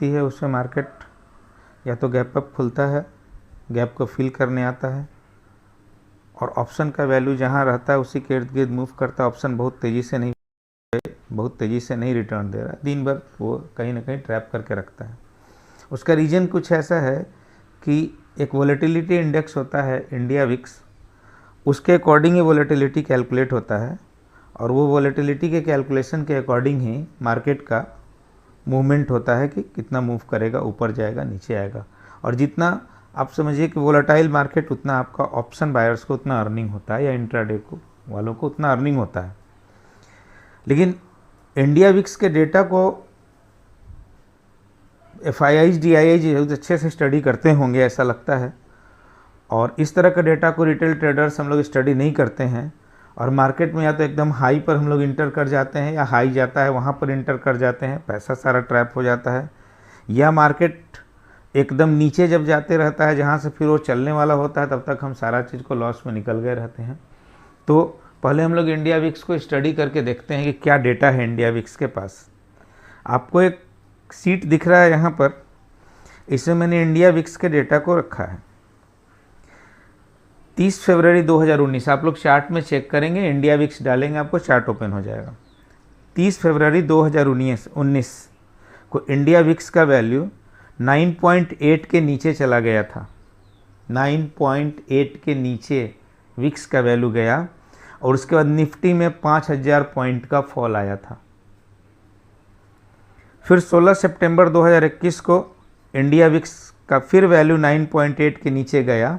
दिखती है उसमें मार्केट या तो गैप अप खुलता है, गैप को फिल करने आता है, और ऑप्शन का वैल्यू जहाँ रहता है उसी के इर्द गिर्द मूव करता है। ऑप्शन बहुत तेज़ी से नहीं रिटर्न दे रहा है, दिन भर वो कहीं ना कहीं ट्रैप करके रखता है। उसका रीज़न कुछ ऐसा है कि एक वोलेटिलिटी इंडेक्स होता है इंडिया विक्स, उसके अकॉर्डिंग ही वोलेटिलिटी कैलकुलेट होता है, और वो वोलेटिलिटी के कैलकुलेशन के अकॉर्डिंग ही मार्केट का मूवमेंट होता है कि कितना मूव करेगा, ऊपर जाएगा नीचे आएगा। और जितना आप समझिए कि वोलेटाइल मार्केट, उतना आपका ऑप्शन बायर्स को उतना अर्निंग होता है, या इंट्राडे को वालों को उतना अर्निंग होता है। लेकिन इंडिया विक्स के डेटा को FIIs DIIs बहुत अच्छे से स्टडी करते होंगे ऐसा लगता है, और इस तरह का डेटा को रिटेल ट्रेडर्स हम लोग स्टडी नहीं करते हैं, और मार्केट में या तो एकदम हाई पर हम लोग इंटर कर जाते हैं, या हाई जाता है वहाँ पर इंटर कर जाते हैं, पैसा सारा ट्रैप हो जाता है, या मार्केट एकदम नीचे जब जाते रहता है जहाँ से फिर वो चलने वाला होता है, तब तक हम सारा चीज़ को लॉस में निकल गए रहते हैं। तो पहले हम लोग इंडिया विक्स को स्टडी करके देखते हैं कि क्या डेटा है इंडिया विक्स के पास। आपको एक सीट दिख रहा है यहाँ पर, इसमें मैंने इंडिया विक्स के डेटा को रखा है। 30 फरवरी 2019, आप लोग चार्ट में चेक करेंगे, इंडिया विक्स डालेंगे आपको चार्ट ओपन हो जाएगा। 30 फरवरी 2019 को इंडिया विक्स का वैल्यू 9.8 के नीचे चला गया था। 9.8 के नीचे विक्स का वैल्यू गया, और उसके बाद निफ्टी में 5000 पॉइंट का फॉल आया था। फिर 16 सितंबर 2021 को इंडिया विक्स का फिर वैल्यू 9.8 के नीचे गया,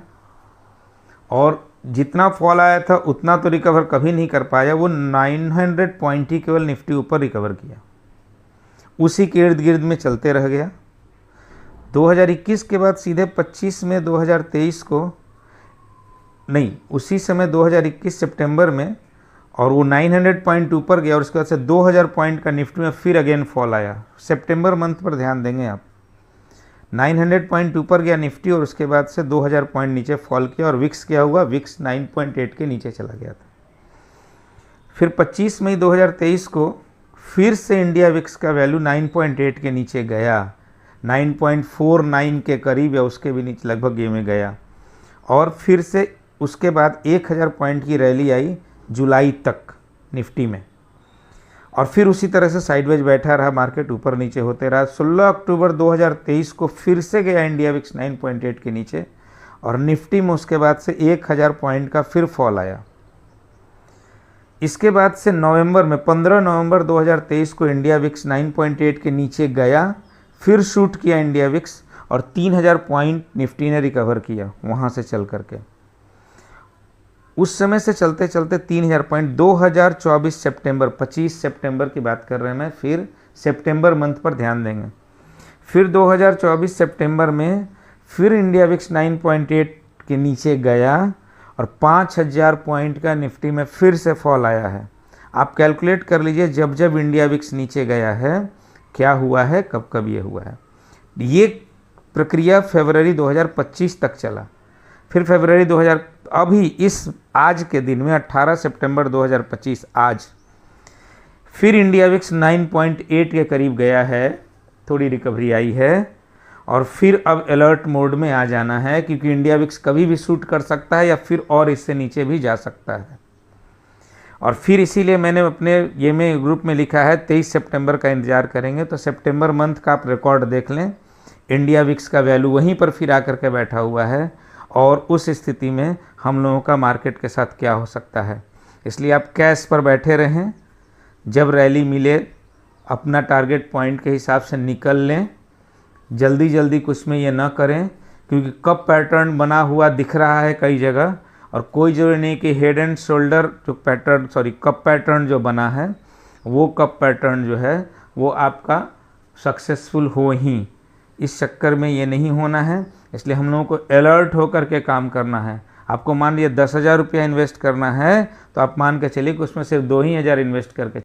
और जितना फॉल आया था उतना तो रिकवर कभी नहीं कर पाया, वो 900 पॉइंट ही केवल निफ्टी ऊपर रिकवर किया, उसी के इर्द गिर्द में चलते रह गया। 2021 के बाद सीधे 25 में 2023 को नहीं, उसी समय 2021 सितंबर में, और वो 900 पॉइंट ऊपर गया, और उसके बाद से 2000 पॉइंट का निफ्टी में फिर अगेन फॉल आया। सितंबर मंथ पर ध्यान देंगे आप, 900 पॉइंट ऊपर गया निफ्टी, और उसके बाद से 2000 पॉइंट नीचे फॉल किया, और विक्स क्या हुआ, विक्स 9.8 के नीचे चला गया था। फिर 25 मई 2023 को फिर से इंडिया विक्स का वैल्यू 9.8 के नीचे गया, 9.49 के करीब या उसके भी नीचे लगभग ये में गया, और फिर से उसके बाद 1000 पॉइंट की रैली आई जुलाई तक निफ्टी में, और फिर उसी तरह से साइडवेज बैठा रहा, मार्केट ऊपर नीचे होते रहा। 16 अक्टूबर 2023 को फिर से गया इंडिया विक्स 9.8 के नीचे, और निफ्टी में उसके बाद से 1000 पॉइंट का फिर फॉल आया। इसके बाद से नवंबर में 15 नवंबर 2023 को इंडिया विक्स 9.8 के नीचे गया, फिर शूट किया इंडिया विक्स, और 3000 पॉइंट निफ्टी ने रिकवर किया वहाँ से चल करके। उस समय से चलते चलते 3000 पॉइंट 2024 सितंबर, 25 सितंबर की बात कर रहे हैं मैं, फिर सितंबर मंथ पर ध्यान देंगे। फिर 2024 सितंबर में फिर इंडिया विक्स 9.8 के नीचे गया, और 5000 पॉइंट का निफ्टी में फिर से फॉल आया है। आप कैलकुलेट कर लीजिए, जब जब इंडिया विक्स नीचे गया है क्या हुआ है, कब कब ये हुआ है। ये प्रक्रिया फरवरी 2025 तक चला। फिर फरवरी 2000, अभी इस आज के दिन में 18 सितंबर 2025 आज फिर इंडिया विक्स 9.8 के करीब गया है, थोड़ी रिकवरी आई है, और फिर अब अलर्ट मोड में आ जाना है, क्योंकि इंडिया विक्स कभी भी शूट कर सकता है, या फिर और इससे नीचे भी जा सकता है। और फिर इसीलिए मैंने अपने ये में ग्रुप में लिखा है 23 सितंबर का इंतज़ार करेंगे। तो सितंबर मंथ का आप रिकॉर्ड देख लें, इंडिया विक्स का वैल्यू वहीं पर फिर आकर के बैठा हुआ है, और उस स्थिति में हम लोगों का मार्केट के साथ क्या हो सकता है। इसलिए आप कैश पर बैठे रहें, जब रैली मिले अपना टारगेट पॉइंट के हिसाब से निकल लें, जल्दी जल्दी कुछ में ये ना करें, क्योंकि कप पैटर्न बना हुआ दिख रहा है कई जगह, और कोई ज़रूरी नहीं कि हेड एंड शोल्डर जो पैटर्न कप पैटर्न जो बना है, वो कप पैटर्न जो है वो आपका सक्सेसफुल हो ही, इस चक्कर में ये नहीं होना है। इसलिए हम लोगों को अलर्ट होकर के काम करना है। आपको मान लिया 10,000 रुपया इन्वेस्ट करना है, तो आप मान के चलिए कि उसमें सिर्फ 2 ही हज़ार इन्वेस्ट करके